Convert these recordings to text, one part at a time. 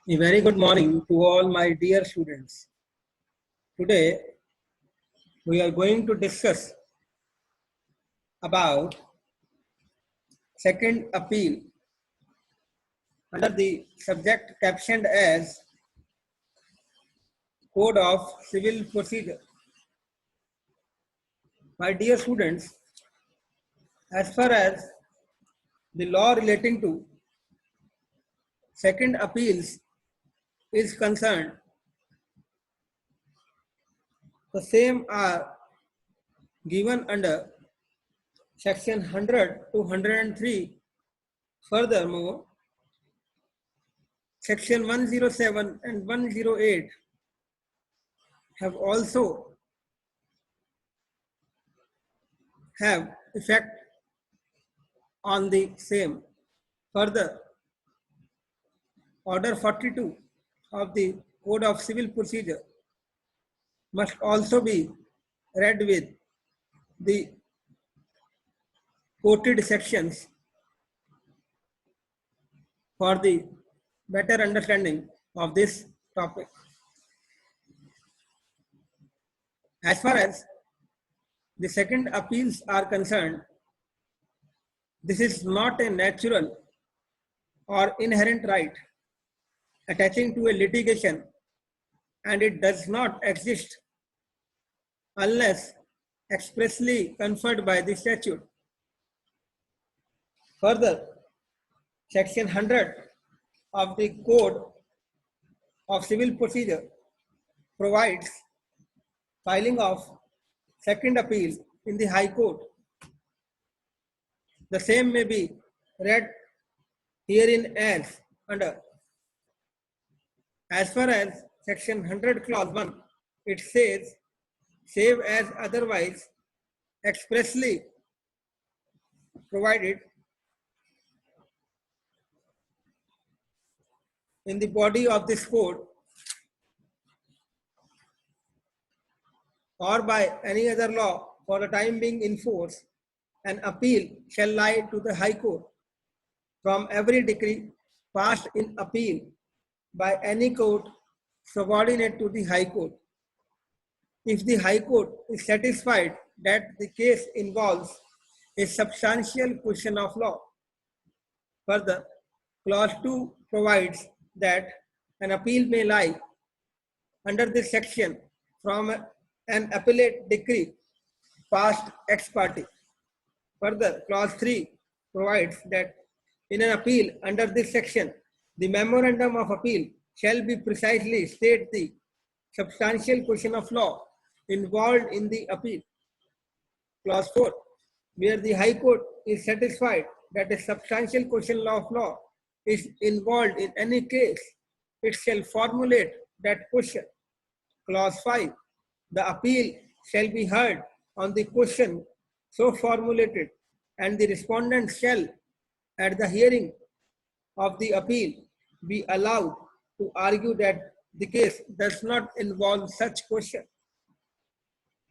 A very good morning to all my dear students. Today we are going to discuss about second appeal under the subject captioned as Code of Civil Procedure. My dear students, as far as the law relating to second appeals is concerned, the same are given under section 100 to 103. Furthermore, section 107 and 108 have also have effect on the same. Further, Order 42 of the Code of Civil Procedure must also be read with the quoted sections for the better understanding of this topic. As far as the second appeals are concerned, this is not a natural or inherent right attaching to a litigation, and it does not exist unless expressly conferred by the statute. Further, section 100 of the Code of Civil Procedure provides filing of second appeal in the High Court. The same may be read herein as under. As far as section 100 clause 1, it says, save as otherwise expressly provided in the body of this code or by any other law for the time being in force, an appeal shall lie to the High Court from every decree passed in appeal by any court subordinate to the High Court, if the High Court is satisfied that the case involves a substantial question of law. Further, Clause 2 provides that an appeal may lie under this section from an appellate decree passed ex parte. Further, Clause 3 provides that in an appeal under this section, the memorandum of appeal shall be precisely state the substantial question of law involved in the appeal. Clause 4, where the High Court is satisfied that a substantial question of law is involved in any case, it shall formulate that question. Clause 5, the appeal shall be heard on the question so formulated, and the respondent shall, at the hearing of the appeal, be allowed to argue that the case does not involve such question.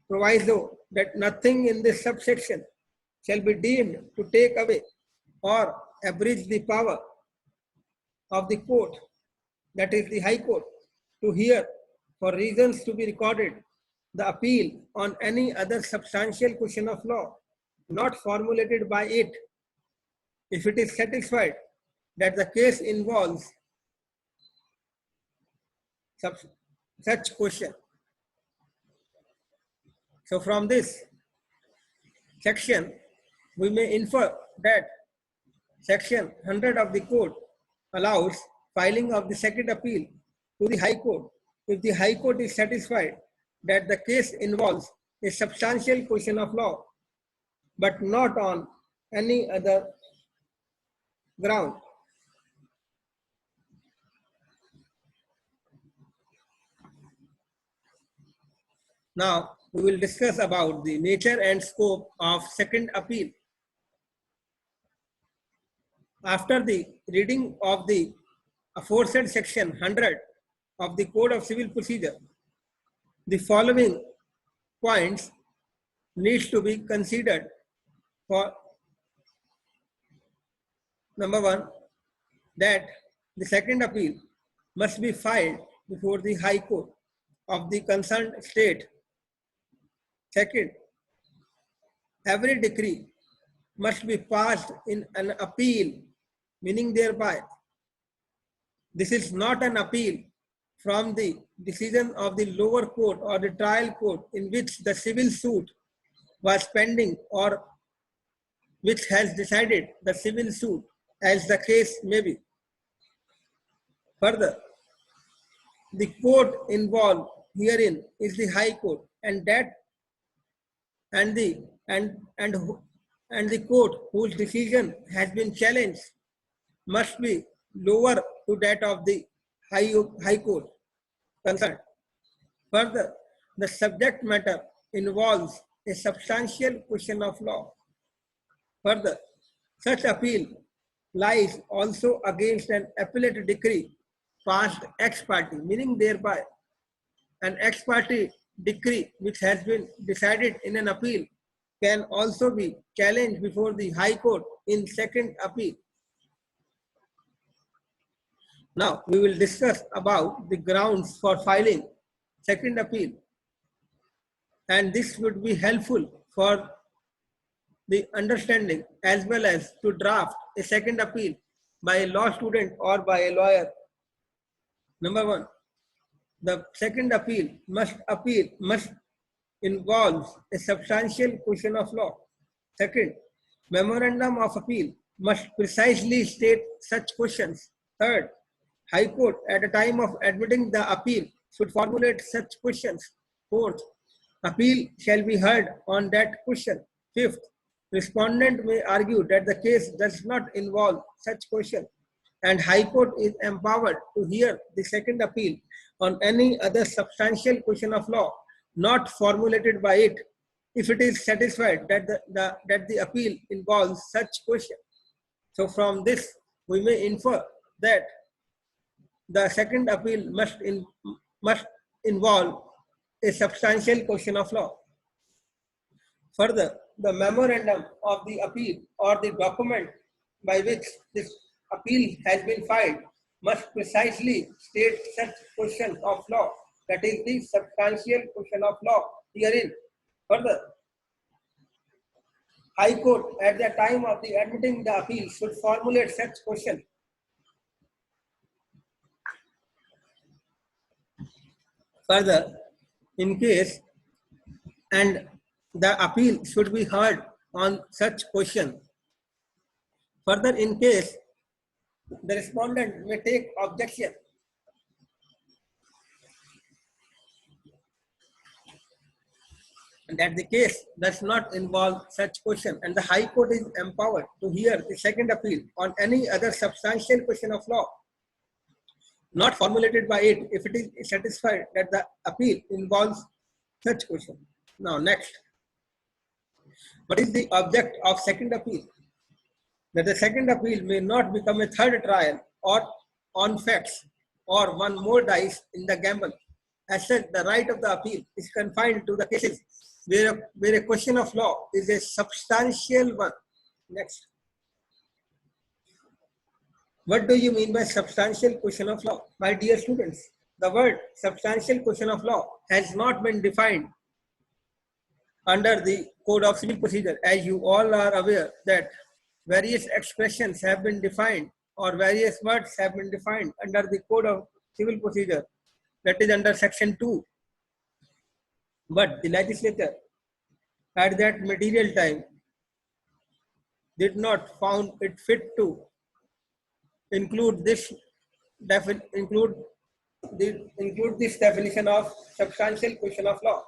Proviso that nothing in this subsection shall be deemed to take away or abridge the power of the court, that is the High Court, to hear, for reasons to be recorded, the appeal on any other substantial question of law not formulated by it, if it is satisfied that the case involves such question. So from this section, we may infer that section 100 of the code allows filing of the second appeal to the High Court if the High Court is satisfied that the case involves a substantial question of law, but not on any other ground. Now, we will discuss about the nature and scope of second appeal. After the reading of the aforesaid section 100 of the Code of Civil Procedure, the following points needs to be considered for. Number one, that the second appeal must be filed before the High Court of the concerned state. Second, every decree must be passed in an appeal, meaning thereby this is not an appeal from the decision of the lower court or the trial court in which the civil suit was pending or which has decided the civil suit, as the case may be. Further, the court involved herein is the High Court, and that and the and the court whose decision has been challenged must be lower to that of the High Court concerned. Further, the subject matter involves a substantial question of law. Further, such appeal lies also against an appellate decree passed ex parte, meaning thereby an ex parte decree which has been decided in an appeal can also be challenged before the High Court in second appeal. Now we will discuss about the grounds for filing second appeal, and this would be helpful for the understanding as well as to draft a second appeal by a law student or by a lawyer. Number one, the second appeal must involve a substantial question of law. Second, memorandum of appeal must precisely state such questions. Third, High Court at the time of admitting the appeal should formulate such questions. Fourth, appeal shall be heard on that question. Fifth, respondent may argue that the case does not involve such question, and High Court is empowered to hear the second appeal on any other substantial question of law not formulated by it, if it is satisfied that the appeal involves such question. So from this, we may infer that the second appeal must involve a substantial question of law. Further, the memorandum of the appeal or the document by which this appeal has been filed must precisely state such question of law, that is the substantial question of law herein. Further, High Court at the time of the admitting the appeal should formulate such question. Further, in case and the appeal should be heard on such question. Further, in case the respondent may take objection, and that the case does not involve such question, and the High Court is empowered to hear the second appeal on any other substantial question of law not formulated by it, if it is satisfied that the appeal involves such question. Now next, what is the object of second appeal? That the second appeal may not become a third trial or on facts or one more dice in the gamble. As such, the right of the appeal is confined to the cases where a question of law is a substantial one. Next. What do you mean by substantial question of law? My dear students, the word substantial question of law has not been defined under the Code of Civil Procedure. As you all are aware that various expressions have been defined or various words have been defined under the Code of Civil Procedure, that is under section 2. But the legislature at that material time did not found it fit to include this definition of substantial question of law.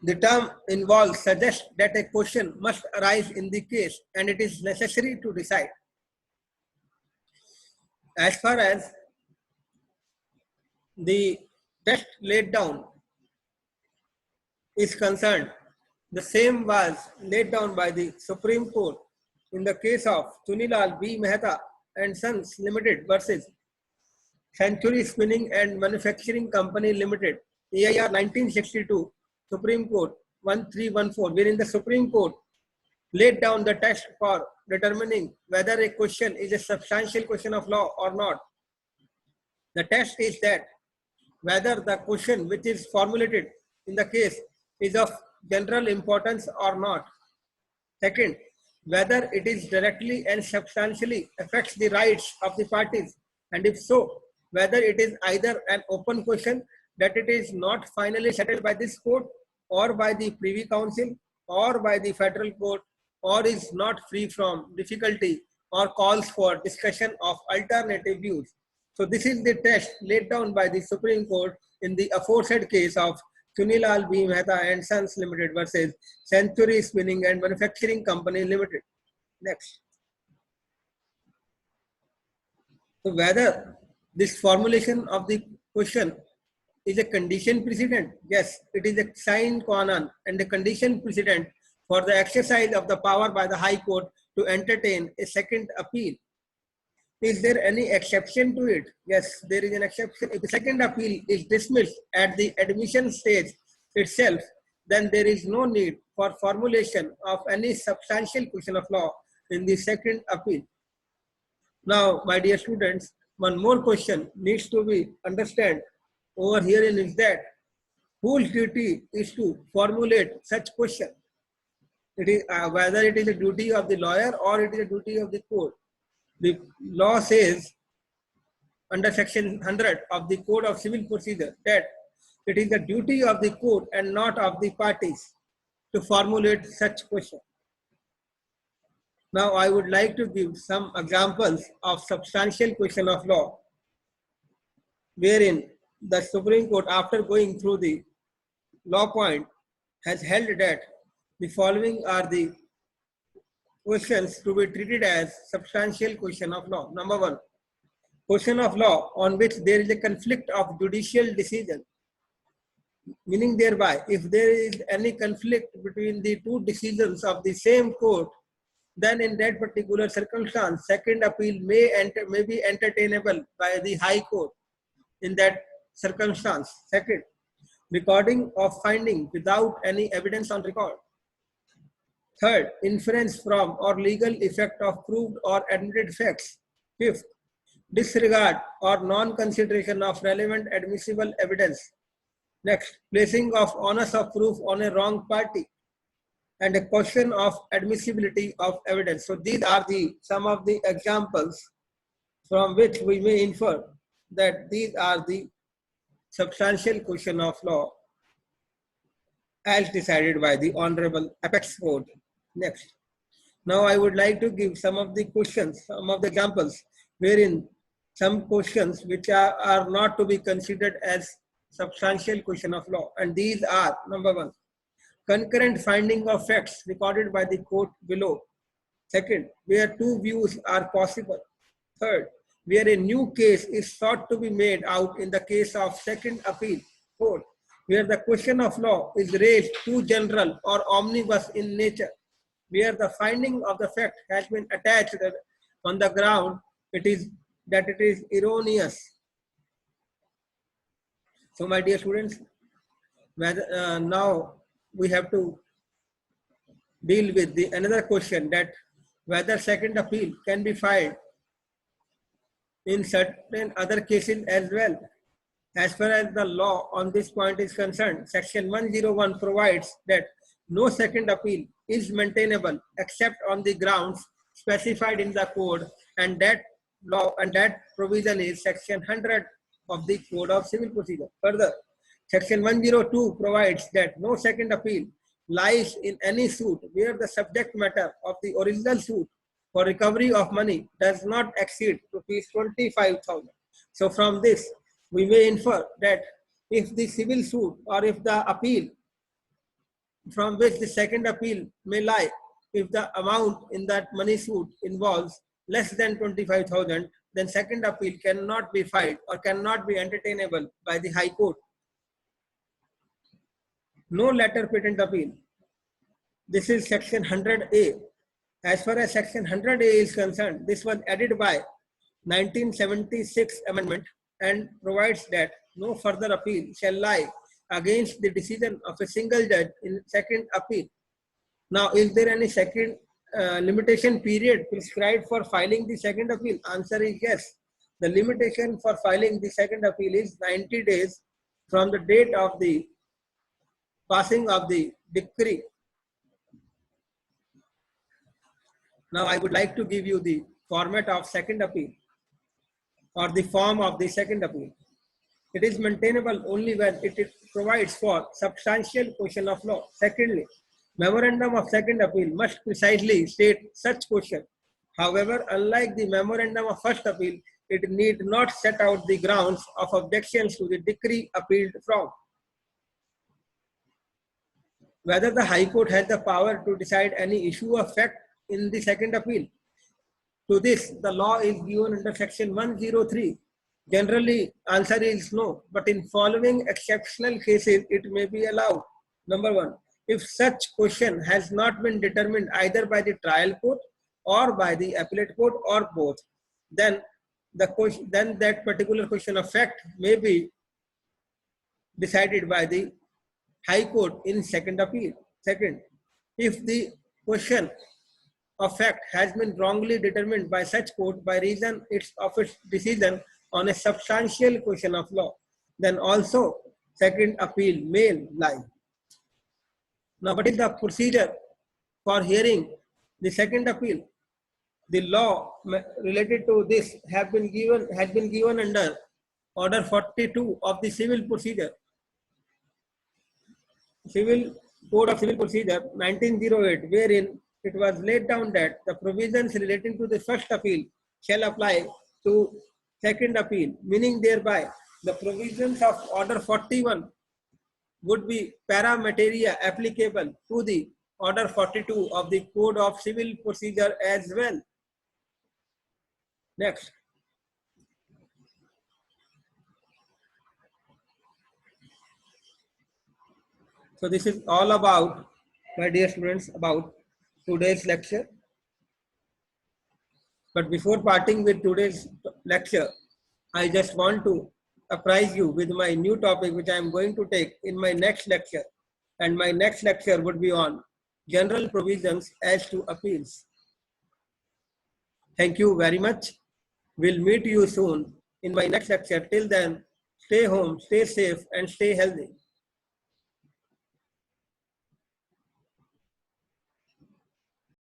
The term involved suggests that a question must arise in the case and it is necessary to decide. As far as the test laid down is concerned, the same was laid down by the Supreme Court in the case of Chunilal B. Mehta and Sons Limited versus Century Spinning and Manufacturing Company Limited, AIR 1962, Supreme Court 1314, wherein the Supreme Court laid down the test for determining whether a question is a substantial question of law or not. The test is that whether the question which is formulated in the case is of general importance or not. Second, whether it is directly and substantially affects the rights of the parties, and if so, whether it is either an open question that it is not finally settled by this court or by the Privy Council or by the federal court, or is not free from difficulty or calls for discussion of alternative views. So this is the test laid down by the Supreme Court in the aforesaid case of Chunilal B. Mehta and Sons Limited versus Century Spinning and Manufacturing Company Limited. Next. So whether this formulation of the question is a condition precedent? Yes, it is a sine qua non and a condition precedent for the exercise of the power by the High Court to entertain a second appeal. Is there any exception to it? Yes, there is an exception. If the second appeal is dismissed at the admission stage itself, then there is no need for formulation of any substantial question of law in the second appeal. Now, my dear students, one more question needs to be understood over here is that whose duty is to formulate such question? It is whether it is a duty of the lawyer or it is a duty of the court. The law says under section 100 of the Code of Civil Procedure that it is the duty of the court and not of the parties to formulate such question. Now I would like to give some examples of substantial question of law wherein the Supreme Court, after going through the law point, has held that the following are the questions to be treated as substantial question of law. Number one, question of law on which there is a conflict of judicial decision. Meaning thereby, if there is any conflict between the two decisions of the same court, then in that particular circumstance, second appeal may be entertainable by the High Court in that circumstance. Second, recording of finding without any evidence on record. Third, inference from or legal effect of proved or admitted facts. Fifth, disregard or non-consideration of relevant admissible evidence. Next, placing of onus of proof on a wrong party. And a question of admissibility of evidence. So these are some of the examples from which we may infer that these are the substantial question of law as decided by the Honorable Apex Court. Next. Now I would like to give some of the questions, some of the examples wherein some questions which are not to be considered as substantial question of law. And these are, number one, concurrent finding of facts recorded by the court below. Second, where two views are possible. Third, where a new case is sought to be made out in the case of second appeal. Fourth, where the question of law is raised too general or omnibus in nature, where the finding of the fact has been attached on the ground it is erroneous. So my dear students, now we have to deal with another question, that whether second appeal can be filed in certain other cases as well. As far as the law on this point is concerned, section 101 provides that no second appeal is maintainable except on the grounds specified in the code, and that law and that provision is section 100 of the Code of Civil Procedure. Further, section 102 provides that no second appeal lies in any suit where the subject matter of the original suit for recovery of money does not exceed rupees 25,000. So from this, we may infer that if the civil suit or if the appeal from which the second appeal may lie, if the amount in that money suit involves less than 25,000, then second appeal cannot be filed or cannot be entertainable by the High Court. No letter patent appeal. This is section 100A. As far as section 100A is concerned, this was added by 1976 amendment and provides that no further appeal shall lie against the decision of a single judge in second appeal. Now, is there any second limitation period prescribed for filing the second appeal? Answer is yes. The limitation for filing the second appeal is 90 days from the date of the passing of the decree. Now, I would like to give you the format of second appeal or the form of the second appeal. It is maintainable only when it provides for substantial question of law. Secondly, memorandum of second appeal must precisely state such question. However, unlike the memorandum of first appeal, it need not set out the grounds of objections to the decree appealed from. Whether the High Court has the power to decide any issue of fact in the second appeal. To this, the law is given under section 103. Generally, answer is no, but in following exceptional cases, it may be allowed. Number one, if such question has not been determined either by the trial court or by the appellate court or both, then that particular question of fact may be decided by the High Court in second appeal. Second, if the question of fact has been wrongly determined by such court by reason of its decision on a substantial question of law, then also second appeal may lie. Now, what is the procedure for hearing the second appeal? The law related to this has been given under Order 42 of the Civil Procedure, Civil Code of Civil Procedure 1908, wherein it was laid down that the provisions relating to the first appeal shall apply to second appeal, meaning thereby the provisions of Order 41 would be para materia applicable to the Order 42 of the Code of Civil Procedure as well. Next. So this is all about, my dear students, about today's lecture. But before parting with today's lecture, I just want to apprise you with my new topic which I am going to take in my next lecture. And my next lecture would be on general provisions as to appeals. Thank you very much. We'll meet you soon in my next lecture. Till then, stay home, stay safe, and stay healthy.